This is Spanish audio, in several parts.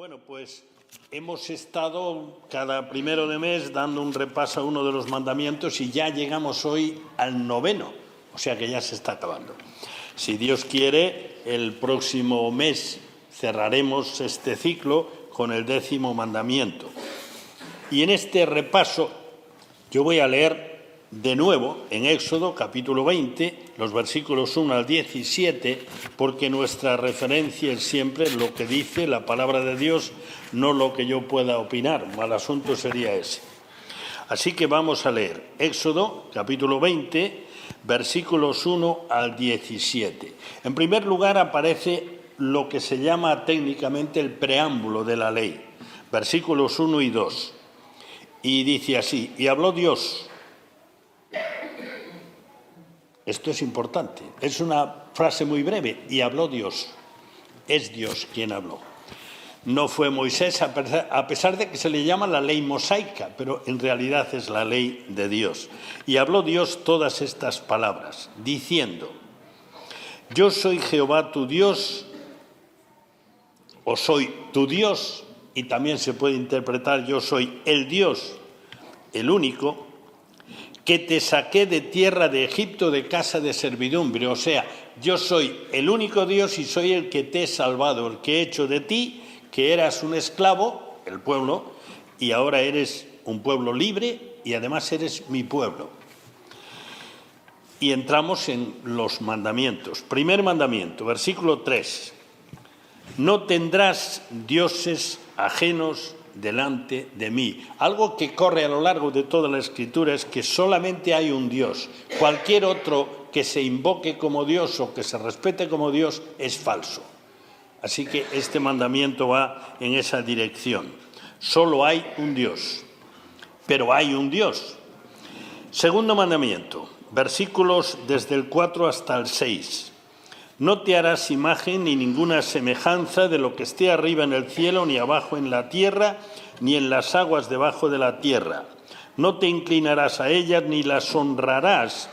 Bueno, pues hemos estado cada primero de mes dando un repaso a uno de los mandamientos y ya llegamos hoy al 9º, o sea que ya se está acabando. Si Dios quiere, el próximo mes cerraremos este ciclo con el 10º mandamiento. Y en este repaso yo voy a leer de nuevo en Éxodo capítulo 20, los versículos 1 al 17, porque nuestra referencia es siempre lo que dice la palabra de Dios, no lo que yo pueda opinar. Mal asunto sería ese. Así que vamos a leer Éxodo capítulo 20, versículos 1 al 17. En primer lugar aparece lo que se llama técnicamente el preámbulo de la ley, versículos 1 y 2. Y dice así: y habló Dios. Esto es importante, es una frase muy breve, y habló Dios. Es Dios quien habló. No fue Moisés, a pesar de que se le llama la ley mosaica, pero en realidad es la ley de Dios. Y habló Dios todas estas palabras, diciendo: yo soy Jehová tu Dios, o soy tu Dios, y también se puede interpretar yo soy el Dios, el único, que te saqué de tierra de Egipto, de casa de servidumbre. O sea, yo soy el único Dios y soy el que te he salvado, el que he hecho de ti, que eras un esclavo, el pueblo, y ahora eres un pueblo libre y además eres mi pueblo. Y entramos en los mandamientos. Primer mandamiento, versículo 3. No tendrás dioses ajenos delante de mí. Algo que corre a lo largo de toda la Escritura es que solamente hay un Dios. Cualquier otro que se invoque como Dios o que se respete como Dios es falso. Así que este mandamiento va en esa dirección. Solo hay un Dios, pero hay un Dios. Segundo mandamiento, versículos desde el 4 hasta el 6. No te harás imagen ni ninguna semejanza de lo que esté arriba en el cielo, ni abajo en la tierra, ni en las aguas debajo de la tierra. No te inclinarás a ellas ni las honrarás,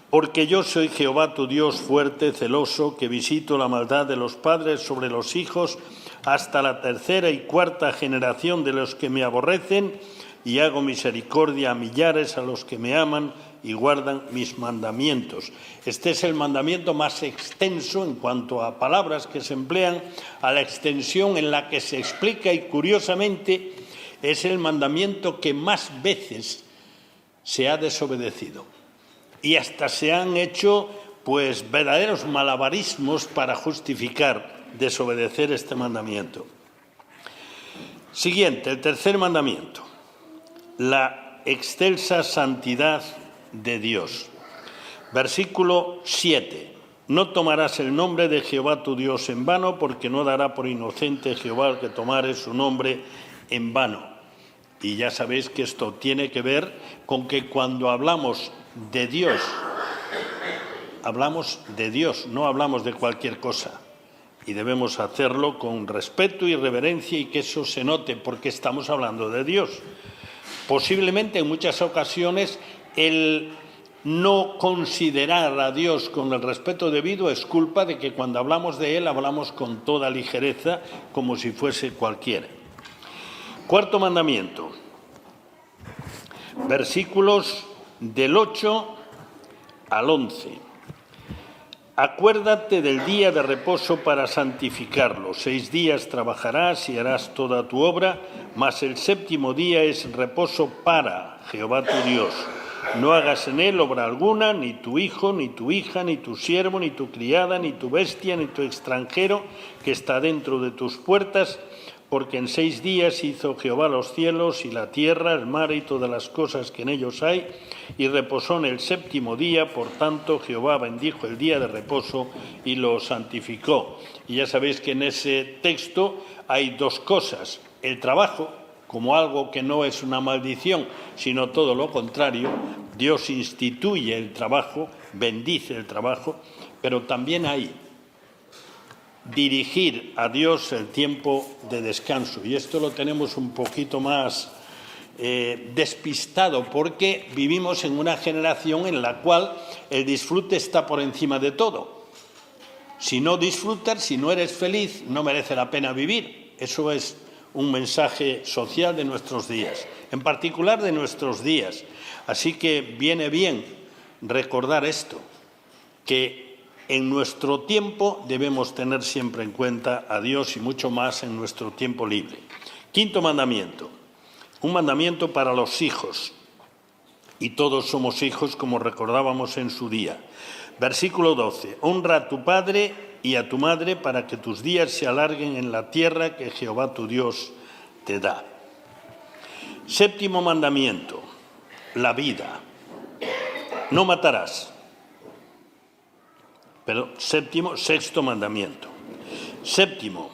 porque yo soy Jehová tu Dios fuerte, celoso, que visito la maldad de los padres sobre los hijos hasta la tercera y cuarta generación de los que me aborrecen, y hago misericordia a millares a los que me aman y guardan mis mandamientos. Este es el mandamiento más extenso en cuanto a palabras que se emplean, a la extensión en la que se explica, y curiosamente es el mandamiento que más veces se ha desobedecido. Y hasta se han hecho pues verdaderos malabarismos para justificar desobedecer este mandamiento. Siguiente, el tercer mandamiento. La excelsa santidad de Dios. Versículo 7. No tomarás el nombre de Jehová tu Dios en vano, porque no dará por inocente Jehová el que tomare su nombre en vano. Y ya sabéis que esto tiene que ver con que cuando hablamos de Dios, no hablamos de cualquier cosa. Y debemos hacerlo con respeto y reverencia, y que eso se note, porque estamos hablando de Dios. Posiblemente en muchas ocasiones el no considerar a Dios con el respeto debido es culpa de que cuando hablamos de Él hablamos con toda ligereza, como si fuese cualquiera. Cuarto mandamiento, versículos del 8 al 11. Acuérdate del día de reposo para santificarlo. 6 días trabajarás y harás toda tu obra, mas el 7º día es reposo para Jehová tu Dios. No hagas en él obra alguna, ni tu hijo, ni tu hija, ni tu siervo, ni tu criada, ni tu bestia, ni tu extranjero que está dentro de tus puertas, porque en 6 días hizo Jehová los cielos y la tierra, el mar y todas las cosas que en ellos hay, y reposó en el 7º día. Por tanto, Jehová bendijo el día de reposo y lo santificó. Y ya sabéis que en ese texto hay dos cosas: el trabajo, como algo que no es una maldición, sino todo lo contrario. Dios instituye el trabajo, bendice el trabajo, pero también hay dirigir a Dios el tiempo de descanso. Y esto lo tenemos un poquito más despistado, porque vivimos en una generación en la cual el disfrute está por encima de todo. Si no disfrutas, si no eres feliz, no merece la pena vivir. Eso es un mensaje social de nuestros días, en particular de nuestros días. Así que viene bien recordar esto, que en nuestro tiempo debemos tener siempre en cuenta a Dios y mucho más en nuestro tiempo libre. Quinto mandamiento, un mandamiento para los hijos, y todos somos hijos como recordábamos en su día. Versículo 12, honra a tu padre y a tu madre para que tus días se alarguen en la tierra que Jehová tu Dios te da. Séptimo mandamiento, la vida. No matarás. Pero sexto mandamiento. Séptimo,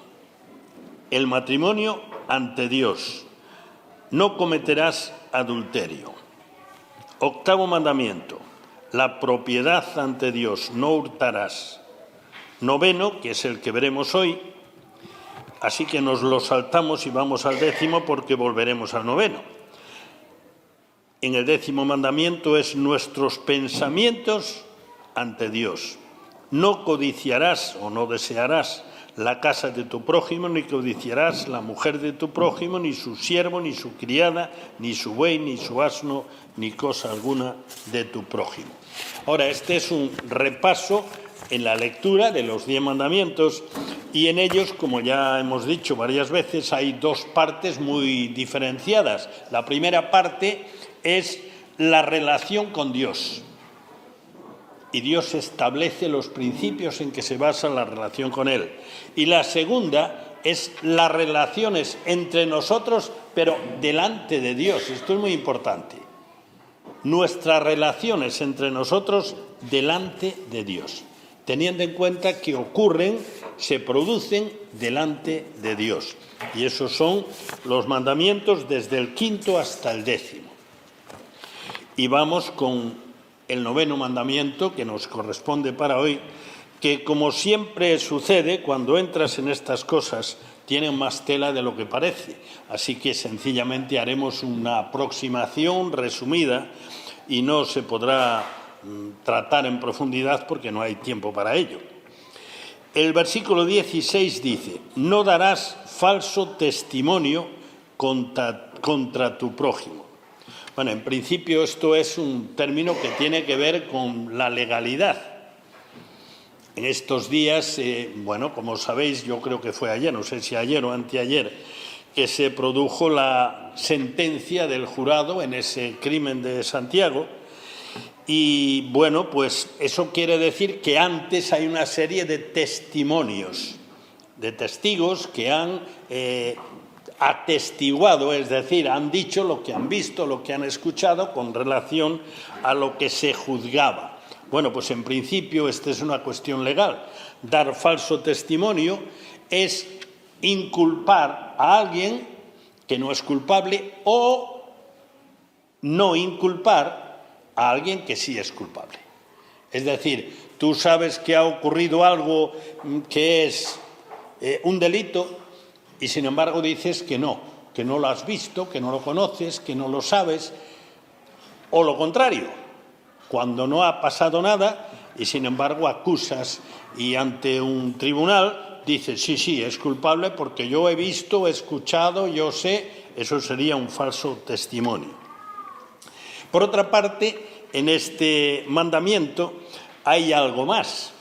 el matrimonio ante Dios. No cometerás adulterio. Octavo mandamiento, la propiedad ante Dios. No hurtarás. Noveno, que es el que veremos hoy, así que nos lo saltamos y vamos al décimo porque volveremos al noveno. En el décimo mandamiento es nuestros pensamientos ante Dios. No codiciarás o no desearás la casa de tu prójimo, ni codiciarás la mujer de tu prójimo, ni su siervo, ni su criada, ni su buey, ni su asno, ni cosa alguna de tu prójimo. Ahora, este es un repaso en la lectura de los 10 mandamientos y en ellos, como ya hemos dicho varias veces, hay dos partes muy diferenciadas. La primera parte es la relación con Dios. Y Dios establece los principios en que se basa la relación con Él. Y la segunda es las relaciones entre nosotros, pero delante de Dios. Esto es muy importante. Nuestras relaciones entre nosotros delante de Dios, teniendo en cuenta que se producen delante de Dios. Y esos son los mandamientos desde el quinto hasta el décimo. Y vamos con el noveno mandamiento que nos corresponde para hoy, que como siempre sucede cuando entras en estas cosas, tienen más tela de lo que parece. Así que sencillamente haremos una aproximación resumida y no se podrá tratar en profundidad porque no hay tiempo para ello. El versículo 16 dice, no darás falso testimonio contra tu prójimo. Bueno, en principio esto es un término que tiene que ver con la legalidad. En estos días, como sabéis, yo creo que fue ayer, no sé si ayer o anteayer, que se produjo la sentencia del jurado en ese crimen de Santiago. Y bueno, pues eso quiere decir que antes hay una serie de testimonios, de testigos que han atestiguado, es decir, han dicho lo que han visto, lo que han escuchado con relación a lo que se juzgaba. Bueno, pues en principio esta es una cuestión legal. Dar falso testimonio es inculpar a alguien que no es culpable o no inculpar a alguien que sí es culpable. Es decir, tú sabes que ha ocurrido algo que es un delito y sin embargo dices que no lo has visto, que no lo conoces, que no lo sabes, o lo contrario, cuando no ha pasado nada y sin embargo acusas y ante un tribunal dices sí, es culpable porque yo he visto, he escuchado, yo sé, eso sería un falso testimonio. Por otra parte, en este mandamiento hay algo más.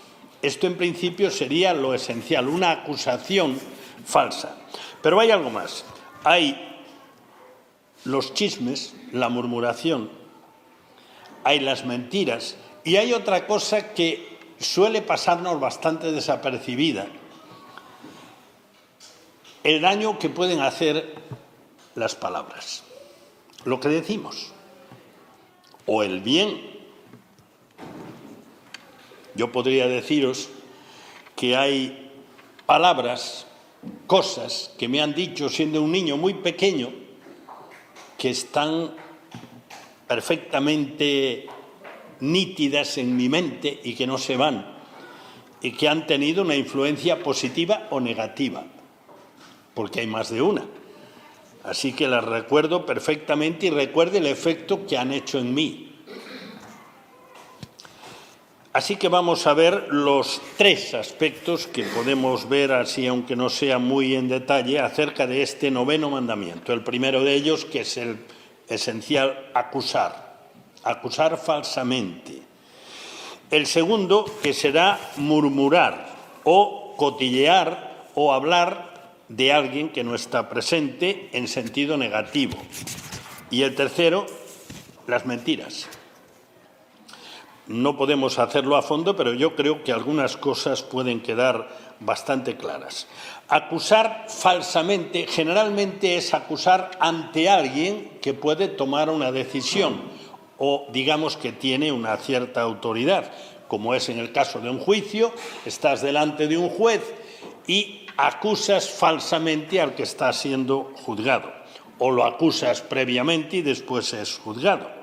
Esto en principio sería lo esencial, una acusación falsa. Pero hay algo más. Hay los chismes, la murmuración, hay las mentiras y hay otra cosa que suele pasarnos bastante desapercibida. El daño que pueden hacer las palabras, lo que decimos, o el bien. Yo podría deciros que hay palabras, cosas que me han dicho siendo un niño muy pequeño que están perfectamente nítidas en mi mente y que no se van y que han tenido una influencia positiva o negativa, porque hay más de una. Así que las recuerdo perfectamente y recuerdo el efecto que han hecho en mí. Así que vamos a ver los tres aspectos que podemos ver así, aunque no sea muy en detalle, acerca de este noveno mandamiento. El primero de ellos, que es el esencial, acusar falsamente. El segundo, que será murmurar o cotillear o hablar de alguien que no está presente en sentido negativo. Y el tercero, las mentiras. No podemos hacerlo a fondo, pero yo creo que algunas cosas pueden quedar bastante claras. Acusar falsamente generalmente es acusar ante alguien que puede tomar una decisión o digamos que tiene una cierta autoridad, como es en el caso de un juicio, estás delante de un juez y acusas falsamente al que está siendo juzgado, o lo acusas previamente y después es juzgado.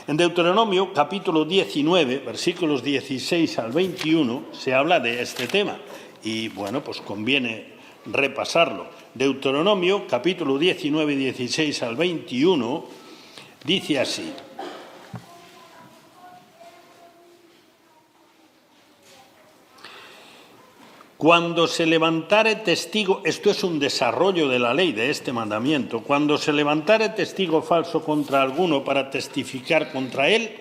En Deuteronomio, capítulo 19, versículos 16 al 21, se habla de este tema y, bueno, pues conviene repasarlo. Deuteronomio, capítulo 19, 16 al 21, dice así: Cuando se levantare testigo, esto es un desarrollo de la ley, de este mandamiento, cuando se levantare testigo falso contra alguno para testificar contra él,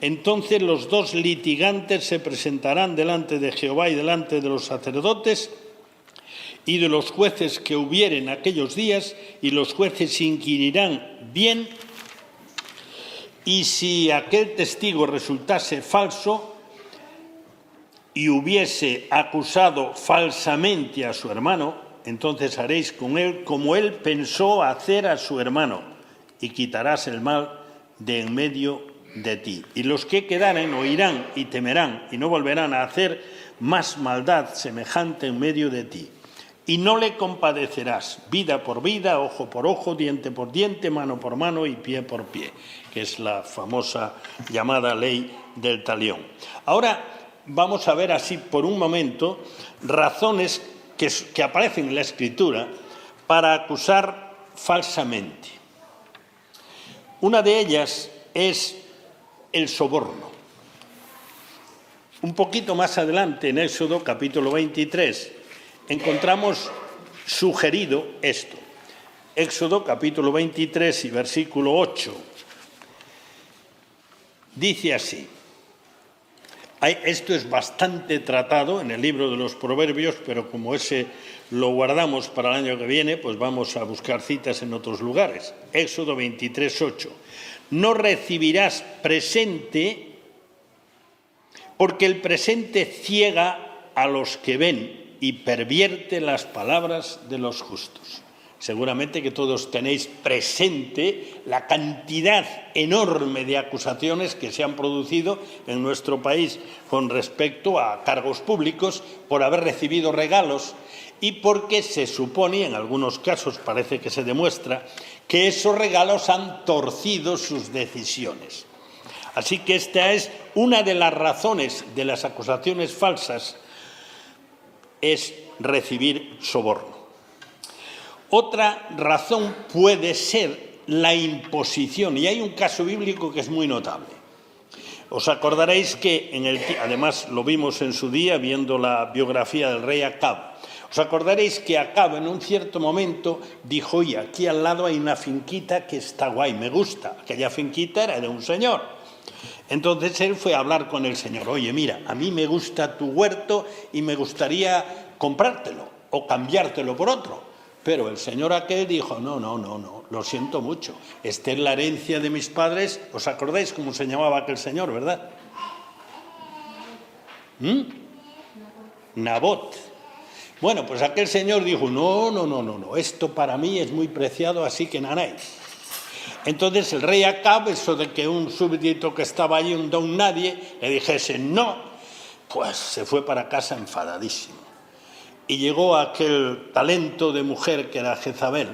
entonces los dos litigantes se presentarán delante de Jehová y delante de los sacerdotes y de los jueces que hubieren aquellos días, y los jueces inquirirán bien, y si aquel testigo resultase falso, y hubiese acusado falsamente a su hermano, entonces haréis con él como él pensó hacer a su hermano, y quitarás el mal de en medio de ti. Y los que quedaren oirán y temerán, y no volverán a hacer más maldad semejante en medio de ti. Y no le compadecerás, vida por vida, ojo por ojo, diente por diente, mano por mano y pie por pie, que es la famosa llamada ley del talión. Ahora, vamos a ver así por un momento razones que aparecen en la Escritura para acusar falsamente. Una de ellas es el soborno. Un poquito más adelante, en Éxodo capítulo 23, encontramos sugerido esto. Éxodo capítulo 23 y versículo 8 dice así. Esto es bastante tratado en el libro de los Proverbios, pero como ese lo guardamos para el año que viene, pues vamos a buscar citas en otros lugares. Éxodo 23, 8. No recibirás presente, porque el presente ciega a los que ven y pervierte las palabras de los justos. Seguramente que todos tenéis presente la cantidad enorme de acusaciones que se han producido en nuestro país con respecto a cargos públicos por haber recibido regalos y porque se supone, y en algunos casos parece que se demuestra, que esos regalos han torcido sus decisiones. Así que esta es una de las razones de las acusaciones falsas, es recibir soborno. Otra razón puede ser la imposición, y hay un caso bíblico que es muy notable. Os acordaréis que, además lo vimos en su día viendo la biografía del rey Acab, os acordaréis que Acab en un cierto momento dijo, oye, aquí al lado hay una finquita que está guay, me gusta. Aquella finquita era de un señor. Entonces él fue a hablar con el señor, oye, mira, a mí me gusta tu huerto y me gustaría comprártelo o cambiártelo por otro. Pero el señor aquel dijo, no, lo siento mucho. Esta es la herencia de mis padres. ¿Os acordáis cómo se llamaba aquel señor, verdad? Nabot. Bueno, pues aquel señor dijo, no, esto para mí es muy preciado, así que nanáis. Entonces el rey Acab, eso de que un súbdito que estaba allí, un don nadie, le dijese no, pues se fue para casa enfadadísimo. Y llegó aquel talento de mujer que era Jezabel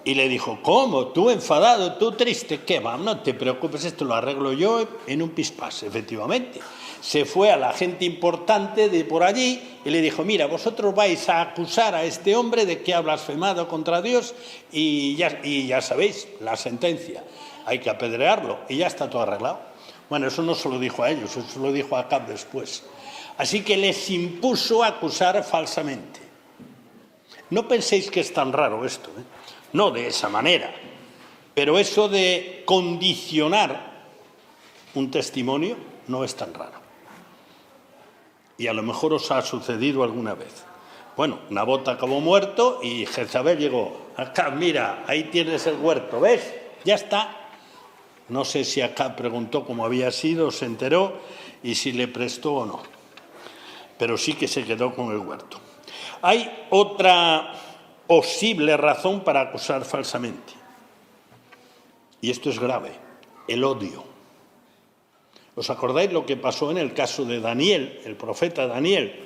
y le dijo, ¿cómo? ¿Tú enfadado? ¿Tú triste? ¿Qué va? No te preocupes, esto lo arreglo yo en un pispás. Efectivamente, se fue a la gente importante de por allí y le dijo, mira, vosotros vais a acusar a este hombre de que ha blasfemado contra Dios y ya sabéis la sentencia, hay que apedrearlo y ya está todo arreglado. Bueno, eso no se lo dijo a ellos, eso lo dijo a Acab después. Así que les impuso acusar falsamente. No penséis que es tan raro esto, ¿eh? No de esa manera, pero eso de condicionar un testimonio no es tan raro. Y a lo mejor os ha sucedido alguna vez. Bueno, Nabot acabó muerto y Jezabel llegó. Acá, mira, ahí tienes el huerto, ¿ves? Ya está. No sé si Acab preguntó cómo había sido, se enteró y si le prestó o no. Pero sí que se quedó con el huerto. Hay otra posible razón para acusar falsamente. Y esto es grave, el odio. ¿Os acordáis lo que pasó en el caso de Daniel, el profeta Daniel?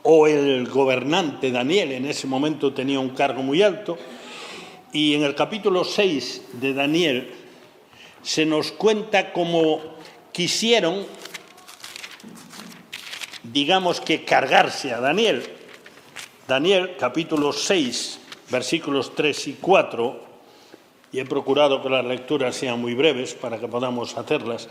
O el gobernante Daniel, en ese momento tenía un cargo muy alto. Y en el capítulo 6 de Daniel se nos cuenta cómo quisieron, digamos que cargarse a Daniel. Daniel, capítulo 6, versículos 3 y 4, y he procurado que las lecturas sean muy breves para que podamos hacerlas,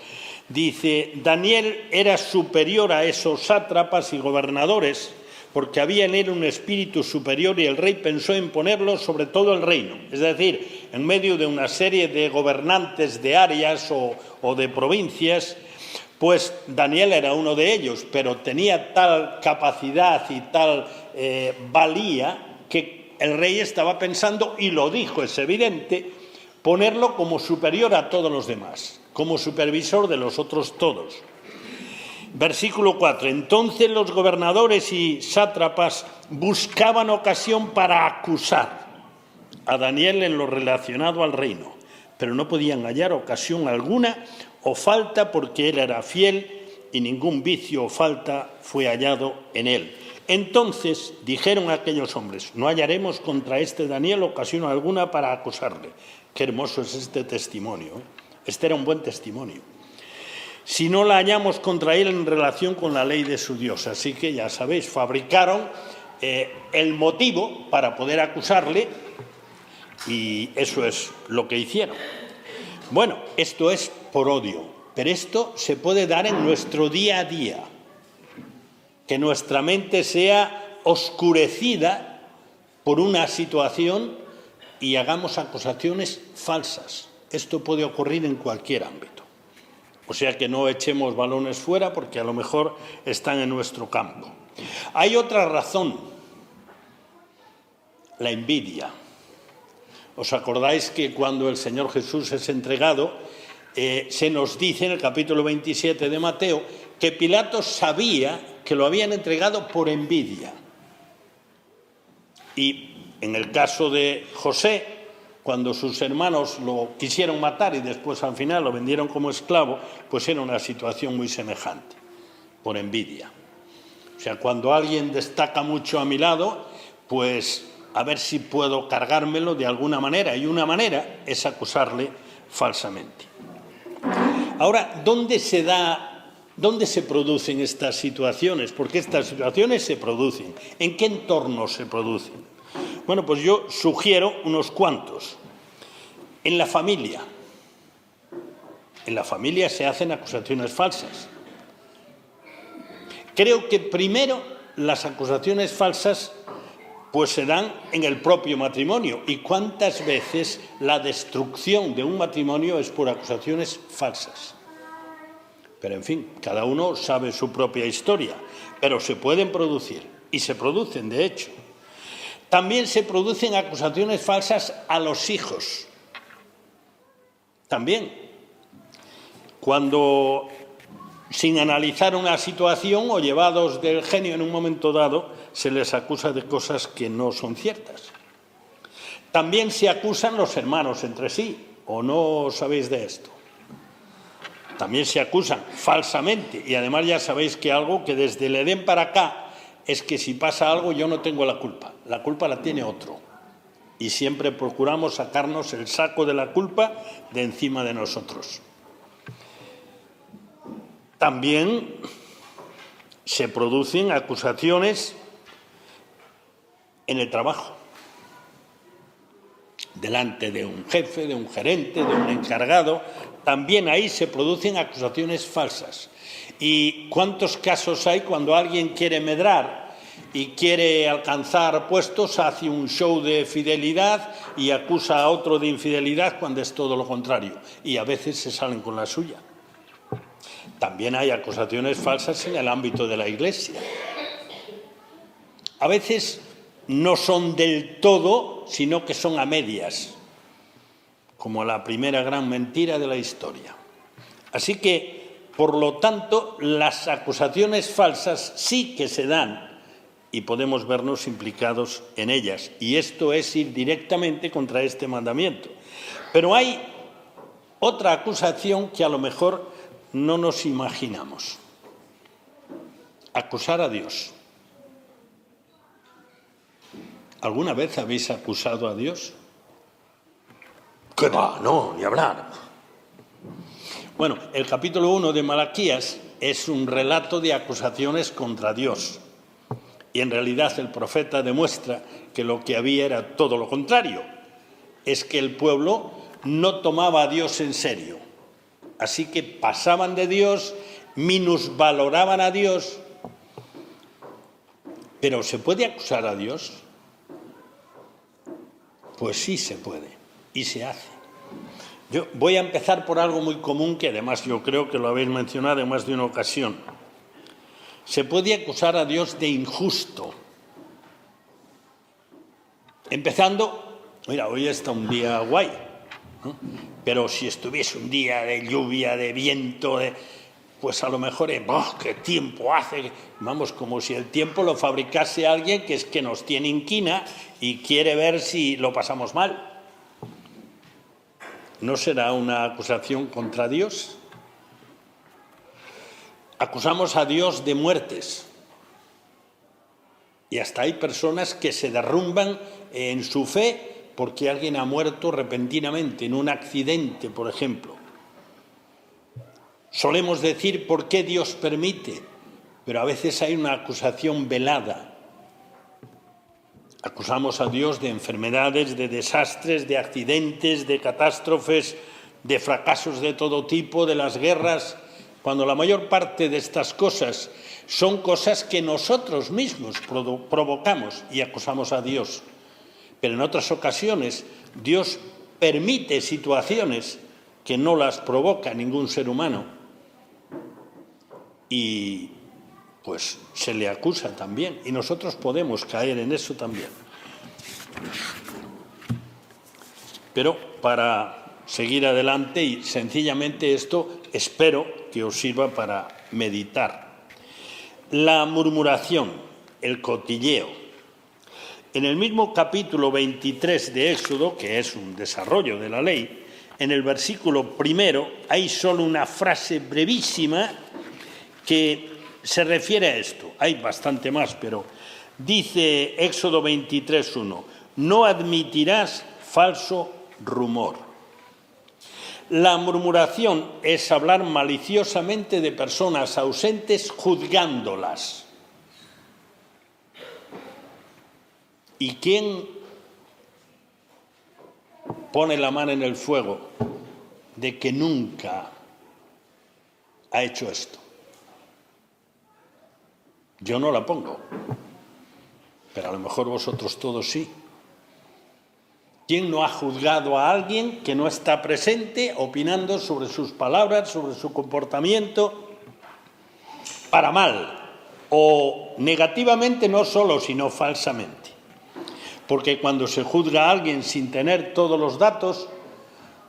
dice: Daniel era superior a esos sátrapas y gobernadores, porque había en él un espíritu superior y el rey pensó en ponerlo sobre todo el reino. Es decir, en medio de una serie de gobernantes de áreas o de provincias, pues Daniel era uno de ellos, pero tenía tal capacidad y tal valía que el rey estaba pensando, y lo dijo, es evidente, ponerlo como superior a todos los demás, como supervisor de los otros todos. Versículo 4. Entonces los gobernadores y sátrapas buscaban ocasión para acusar a Daniel en lo relacionado al reino, pero no podían hallar ocasión alguna o falta, porque él era fiel y ningún vicio o falta fue hallado en él. Entonces dijeron a aquellos hombres: no hallaremos contra este Daniel ocasión alguna para acusarle. Qué hermoso es este testimonio, ¿eh? Este era un buen testimonio. Si no la hallamos contra él en relación con la ley de su Dios. Así que ya sabéis, fabricaron el motivo para poder acusarle, y eso es lo que hicieron. Bueno, esto es por odio, pero esto se puede dar en nuestro día a día. Que nuestra mente sea oscurecida por una situación y hagamos acusaciones falsas. Esto puede ocurrir en cualquier ámbito. O sea que no echemos balones fuera, porque a lo mejor están en nuestro campo. Hay otra razón, la envidia. ¿Os acordáis que cuando el Señor Jesús es entregado, se nos dice en el capítulo 27 de Mateo que Pilato sabía que lo habían entregado por envidia? Y en el caso de José, cuando sus hermanos lo quisieron matar y después al final lo vendieron como esclavo, pues era una situación muy semejante, por envidia. O sea, cuando alguien destaca mucho a mi lado, pues a ver si puedo cargármelo de alguna manera, y una manera es acusarle falsamente. Ahora, ¿dónde se producen estas situaciones? Porque estas situaciones se producen. ¿En qué entorno se producen? Bueno, pues yo sugiero unos cuantos. En la familia. En la familia se hacen acusaciones falsas. Creo que primero las acusaciones falsas pues se dan en el propio matrimonio. ¿Y cuántas veces la destrucción de un matrimonio es por acusaciones falsas? Pero en fin, cada uno sabe su propia historia, pero se pueden producir, y se producen de hecho. También se producen acusaciones falsas a los hijos. También. Cuando, sin analizar una situación o llevados del genio en un momento dado, se les acusa de cosas que no son ciertas. También se acusan los hermanos entre sí, ¿o no sabéis de esto? También se acusan falsamente, y además ya sabéis que algo que desde el Edén para acá es que si pasa algo yo no tengo la culpa la tiene otro. Y siempre procuramos sacarnos el saco de la culpa de encima de nosotros. También se producen acusaciones en el trabajo. delante de un jefe, de un gerente, de un encargado. También ahí se producen acusaciones falsas. ¿Y cuántos casos hay cuando alguien quiere medrar y quiere alcanzar puestos, hace un show de fidelidad y acusa a otro de infidelidad cuando es todo lo contrario? Y a veces se salen con la suya. También hay acusaciones falsas en el ámbito de la Iglesia. A veces no son del todo, sino que son a medias, como la primera gran mentira de la historia. Así que, por lo tanto, las acusaciones falsas sí que se dan y podemos vernos implicados en ellas. Y esto es ir directamente contra este mandamiento. Pero hay otra acusación que a lo mejor no nos imaginamos. Acusar a Dios. ¿Alguna vez habéis acusado a Dios? ¿Qué va? No, ni hablar. Bueno, el capítulo 1 de Malaquías es un relato de acusaciones contra Dios. Y en realidad el profeta demuestra que lo que había era todo lo contrario. Es que el pueblo no tomaba a Dios en serio. Así que pasaban de Dios, minusvaloraban a Dios. ¿Pero se puede acusar a Dios? Pues sí se puede, y se hace. Yo voy a empezar por algo muy común que además yo creo que lo habéis mencionado en más de una ocasión. Se puede acusar a Dios de injusto. Empezando, mira, hoy está un día guay, ¿no? Pero si estuviese un día de lluvia, de viento, pues a lo mejor, ¡qué tiempo hace! Vamos, como si el tiempo lo fabricase alguien que es que nos tiene inquina y quiere ver si lo pasamos mal. ¿No será una acusación contra Dios? Acusamos a Dios de muertes. Y hasta hay personas que se derrumban en su fe porque alguien ha muerto repentinamente en un accidente, por ejemplo. Solemos decir por qué Dios permite, pero a veces hay una acusación velada. Acusamos a Dios de enfermedades, de desastres, de accidentes, de catástrofes, de fracasos de todo tipo, de las guerras, cuando la mayor parte de estas cosas son cosas que nosotros mismos provocamos y acusamos a Dios. Pero en otras ocasiones Dios permite situaciones que no las provoca ningún ser humano y pues se le acusa también, y nosotros podemos caer en eso también. Pero para seguir adelante, y sencillamente esto espero que os sirva para meditar. La murmuración, el cotilleo. En el mismo capítulo 23 de Éxodo, que es un desarrollo de la ley, en el versículo 1 hay solo una frase brevísima que se refiere a esto. Hay bastante más, pero dice Éxodo 23:1, no admitirás falso rumor. La murmuración es hablar maliciosamente de personas ausentes juzgándolas. ¿Y quién pone la mano en el fuego de que nunca ha hecho esto? Yo no la pongo, pero a lo mejor vosotros todos sí. ¿Quién no ha juzgado a alguien que no está presente, opinando sobre sus palabras, sobre su comportamiento, para mal o negativamente, no solo, sino falsamente? Porque cuando se juzga a alguien sin tener todos los datos,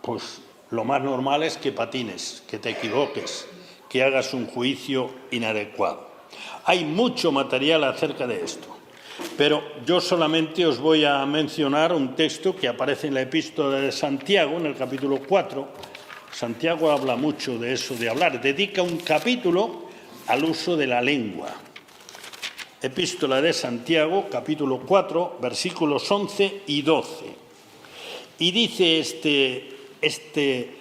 pues lo más normal es que patines, que te equivoques, que hagas un juicio inadecuado. Hay mucho material acerca de esto, pero yo solamente os voy a mencionar un texto que aparece en la Epístola de Santiago, en el capítulo 4. Santiago habla mucho de eso, de hablar, dedica un capítulo al uso de la lengua. Epístola de Santiago, capítulo 4, versículos 11 y 12. Y dice este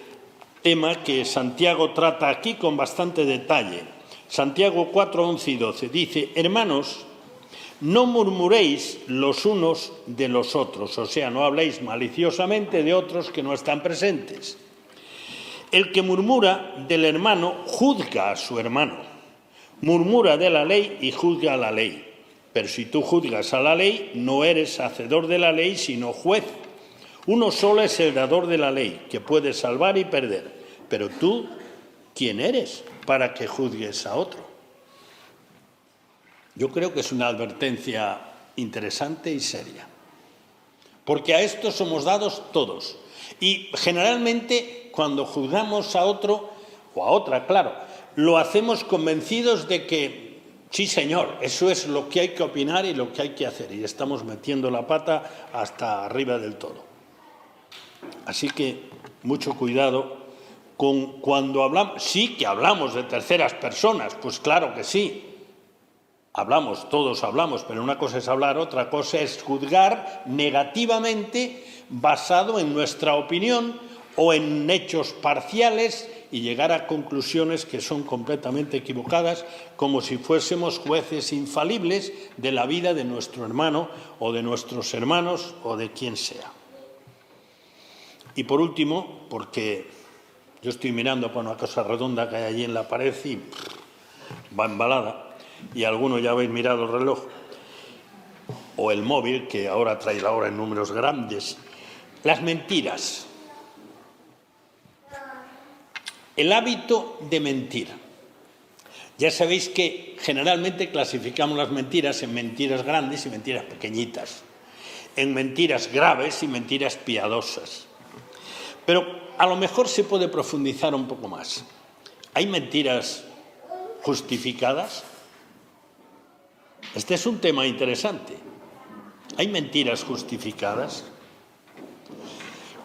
tema que Santiago trata aquí con bastante detalle. Santiago 4, 11 y 12. Dice, hermanos, No murmuréis los unos de los otros, o sea, no habléis maliciosamente de otros que no están presentes. El que murmura del hermano juzga a su hermano. Murmura de la ley y juzga a la ley. Pero si tú juzgas a la ley, no eres hacedor de la ley, sino juez. Uno solo es el dador de la ley, que puede salvar y perder. Pero tú, ¿quién eres para que juzgues a otro? Yo creo que es una advertencia interesante y seria. Porque a esto somos dados todos. Y generalmente cuando juzgamos a otro, o a otra, claro, lo hacemos convencidos de que, sí señor, eso es lo que hay que opinar y lo que hay que hacer. Y estamos metiendo la pata hasta arriba del todo. Así que mucho cuidado con cuando hablamos. Sí que hablamos de terceras personas, pues claro que sí. Hablamos, todos hablamos, pero una cosa es hablar, otra cosa es juzgar negativamente basado en nuestra opinión o en hechos parciales y llegar a conclusiones que son completamente equivocadas, como si fuésemos jueces infalibles de la vida de nuestro hermano o de nuestros hermanos o de quien sea. Y por último, porque yo estoy mirando por una cosa redonda que hay allí en la pared y va embalada, y algunos ya habéis mirado el reloj o el móvil, que ahora trae la hora en números grandes. Las mentiras. El hábito de mentir. Ya sabéis que generalmente clasificamos las mentiras en mentiras grandes y mentiras pequeñitas, en mentiras graves y mentiras piadosas. Pero a lo mejor se puede profundizar un poco más. ¿Hay mentiras justificadas? Este es un tema interesante. ¿Hay mentiras justificadas?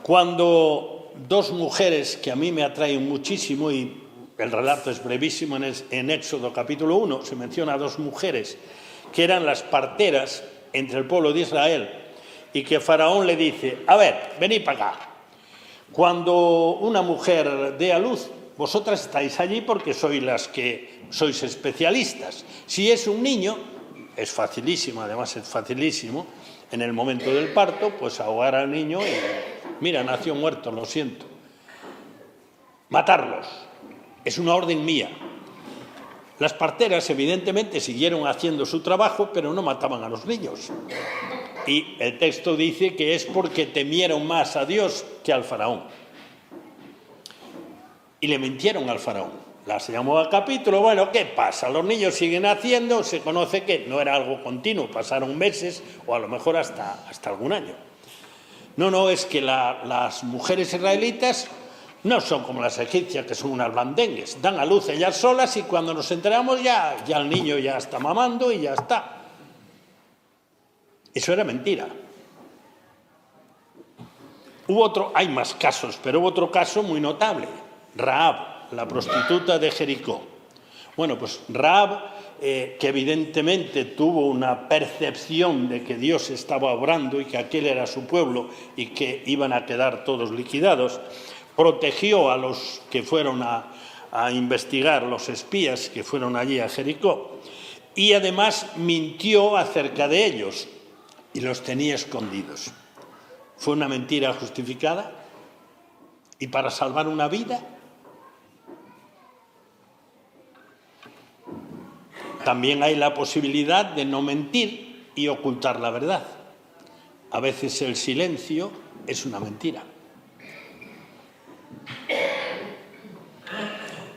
Cuando dos mujeres que a mí me atraen muchísimo, y el relato es brevísimo, en Éxodo capítulo 1 se menciona a dos mujeres que eran las parteras entre el pueblo de Israel y que Faraón le dice: a ver, venid para acá. Cuando una mujer dé a luz, vosotras estáis allí porque sois las que sois especialistas. Si es un niño, es facilísimo, además es facilísimo, en el momento del parto, pues ahogar al niño y, mira, nació muerto, lo siento. Matarlos. Es una orden mía. Las parteras, evidentemente, siguieron haciendo su trabajo, pero no mataban a los niños. Y el texto dice que es porque temieron más a Dios que al faraón. Y le mintieron al faraón. Las llamó al capítulo. Bueno, ¿qué pasa? Los niños siguen haciendo, se conoce que no era algo continuo, pasaron meses o a lo mejor hasta algún año. No, es que las mujeres israelitas no son como las egipcias, que son unas blandengues. Dan a luz ellas solas y cuando nos enteramos ya el niño ya está mamando y ya está. Eso era mentira. Hay más casos, pero hubo otro caso muy notable. Rahab, la prostituta de Jericó. Bueno, pues Rahab, que evidentemente tuvo una percepción de que Dios estaba obrando y que aquel era su pueblo y que iban a quedar todos liquidados, protegió a los que fueron a investigar, los espías que fueron allí a Jericó, y además mintió acerca de ellos y los tenía escondidos. ¿Fue una mentira justificada? ¿Y para salvar una vida? También hay la posibilidad de no mentir y ocultar la verdad. A veces el silencio es una mentira.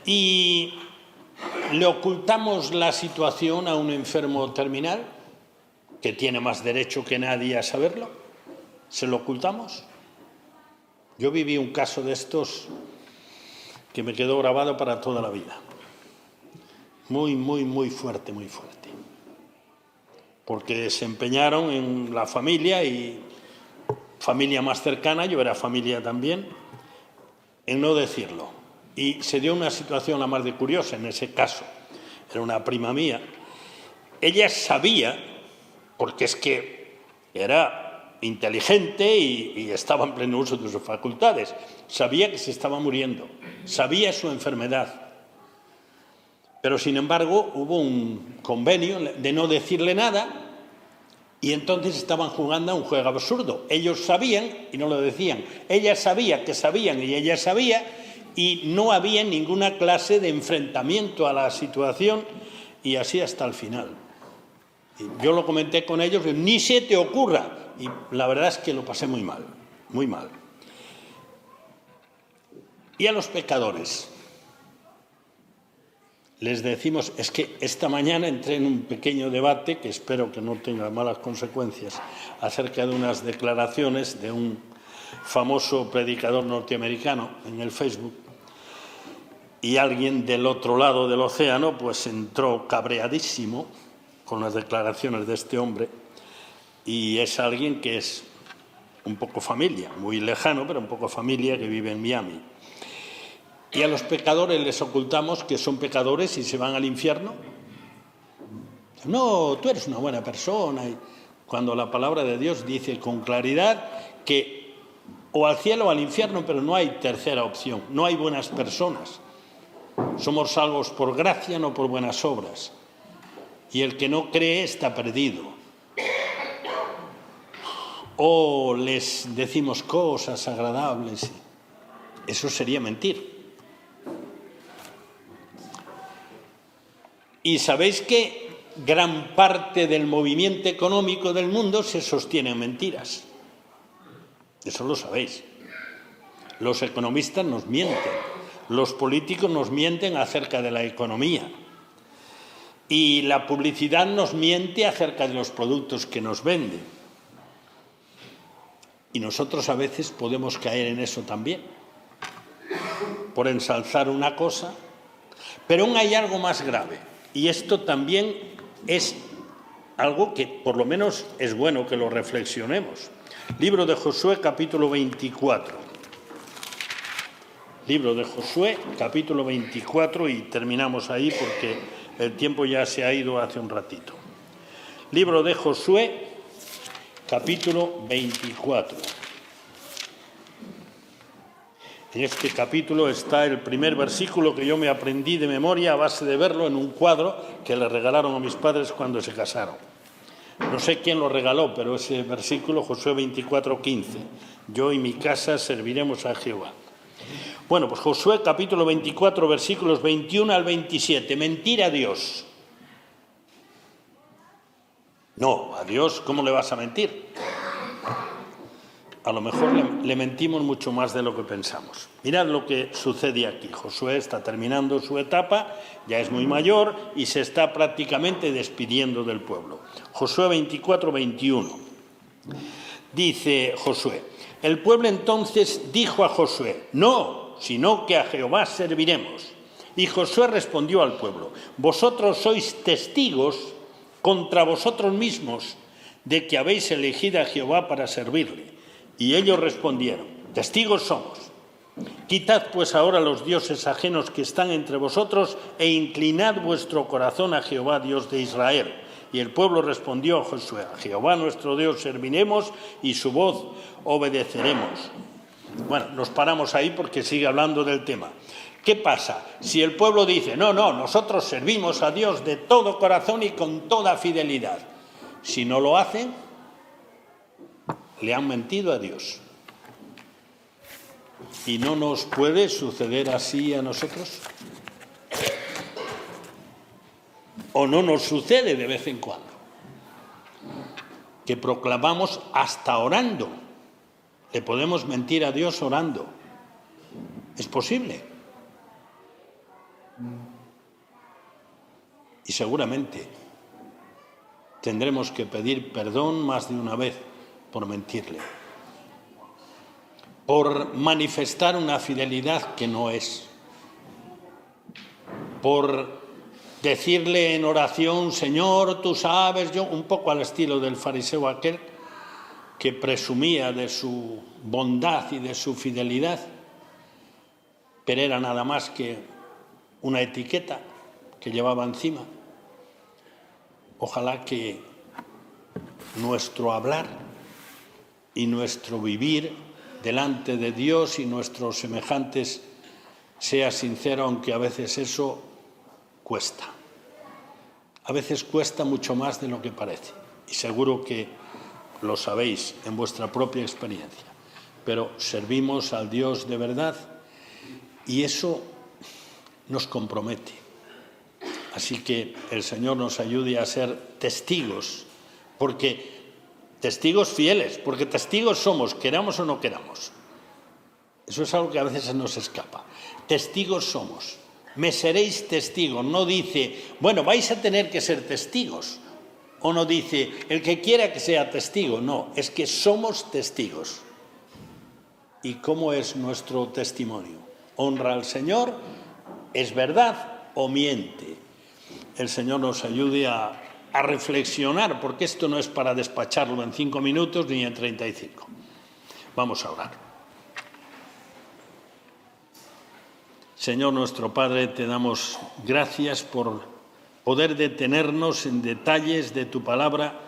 ¿Y le ocultamos la situación a un enfermo terminal que tiene más derecho que nadie a saberlo? ¿Se lo ocultamos? Yo viví un caso de estos que me quedó grabado para toda la vida. Muy, muy, muy fuerte, muy fuerte. Porque se empeñaron en la familia y familia más cercana, yo era familia también, en no decirlo. Y se dio una situación la más de curiosa en ese caso. Era una prima mía. Ella sabía, porque es que era inteligente y estaba en pleno uso de sus facultades, sabía que se estaba muriendo, sabía su enfermedad. Pero, sin embargo, hubo un convenio de no decirle nada Y entonces estaban jugando a un juego absurdo. Ellos sabían y no lo decían. Ella sabía que sabían y ella sabía, y no había ninguna clase de enfrentamiento a la situación, y así hasta el final. Y yo lo comenté con ellos, ni se te ocurra. Y la verdad es que lo pasé muy mal, muy mal. Y a los pecadores les decimos, es que esta mañana entré en un pequeño debate, que espero que no tenga malas consecuencias, acerca de unas declaraciones de un famoso predicador norteamericano en el Facebook, y alguien del otro lado del océano pues entró cabreadísimo con las declaraciones de este hombre, y es alguien que es un poco familia, muy lejano, pero un poco familia, que vive en Miami. Y a los pecadores les ocultamos que son pecadores y se van al infierno. No, tú eres una buena persona. Y cuando la palabra de Dios dice con claridad que o al cielo o al infierno, pero no hay tercera opción, no hay buenas personas. Somos salvos por gracia, no por buenas obras. Y el que no cree está perdido. O les decimos cosas agradables. Eso sería mentir. Y sabéis que gran parte del movimiento económico del mundo se sostiene en mentiras. Eso lo sabéis. Los economistas nos mienten, los políticos nos mienten acerca de la economía, y la publicidad nos miente acerca de los productos que nos venden. Y nosotros a veces podemos caer en eso también, por ensalzar una cosa. Pero aún hay algo más grave. Y esto también es algo que por lo menos es bueno que lo reflexionemos. Libro de Josué, capítulo 24. Libro de Josué, capítulo 24, y terminamos ahí porque el tiempo ya se ha ido hace un ratito. Libro de Josué, capítulo 24. En este capítulo está el primer versículo que yo me aprendí de memoria a base de verlo en un cuadro que le regalaron a mis padres cuando se casaron. No sé quién lo regaló, pero ese versículo, Josué 24:15, yo y mi casa serviremos a Jehová. Bueno, pues Josué capítulo 24, versículos 21 al 27. Mentir a Dios. No, a Dios, ¿cómo le vas a mentir? A lo mejor le mentimos mucho más de lo que pensamos. Mirad lo que sucede aquí. Josué está terminando su etapa, ya es muy mayor y se está prácticamente despidiendo del pueblo. Josué 24, 21. Dice Josué, el pueblo entonces dijo a Josué, no, sino que a Jehová serviremos. Y Josué respondió al pueblo, vosotros sois testigos contra vosotros mismos de que habéis elegido a Jehová para servirle. Y ellos respondieron, testigos somos. Quitad pues ahora los dioses ajenos que están entre vosotros e inclinad vuestro corazón a Jehová, Dios de Israel. Y el pueblo respondió a Josué, a Jehová nuestro Dios serviremos y su voz obedeceremos. Bueno, nos paramos ahí porque sigue hablando del tema. ¿Qué pasa? Si el pueblo dice, no, nosotros servimos a Dios de todo corazón y con toda fidelidad. Si no lo hacen, le han mentido a Dios. ¿Y no nos puede suceder así a nosotros? ¿O no nos sucede de vez en cuando? Que proclamamos hasta orando. Le podemos mentir a Dios orando. ¿Es posible? Y seguramente tendremos que pedir perdón más de una vez por mentirle, por manifestar una fidelidad que no es, por decirle en oración, Señor, tú sabes, yo, un poco al estilo del fariseo aquel que presumía de su bondad y de su fidelidad, pero era nada más que una etiqueta que llevaba encima. Ojalá que nuestro hablar y nuestro vivir delante de Dios y nuestros semejantes sea sincero, aunque a veces eso cuesta. A veces cuesta mucho más de lo que parece. y seguro que lo sabéis en vuestra propia experiencia, pero servimos al Dios de verdad y eso nos compromete. Así que el Señor nos ayude a ser testigos, porque testigos fieles, porque testigos somos, queramos o no queramos. Eso es algo que a veces se nos escapa. Testigos somos. Me seréis testigos. No dice, bueno, vais a tener que ser testigos. O no dice, el que quiera que sea testigo. No, es que somos testigos. ¿Y cómo es nuestro testimonio? ¿Honra al Señor? ¿Es verdad o miente? El Señor nos ayude a reflexionar, porque esto no es para despacharlo en 5 minutos ni en 35. Vamos a orar. Señor nuestro Padre, te damos gracias por poder detenernos en detalles de tu palabra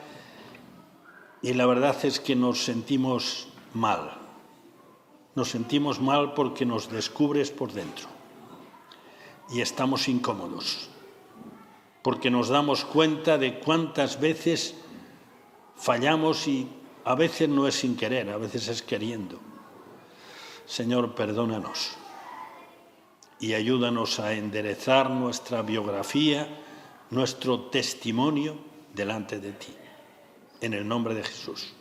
y la verdad es que nos sentimos mal. Nos sentimos mal porque nos descubres por dentro y estamos incómodos, porque nos damos cuenta de cuántas veces fallamos y a veces no es sin querer, a veces es queriendo. Señor, perdónanos y ayúdanos a enderezar nuestra biografía, nuestro testimonio delante de ti. En el nombre de Jesús.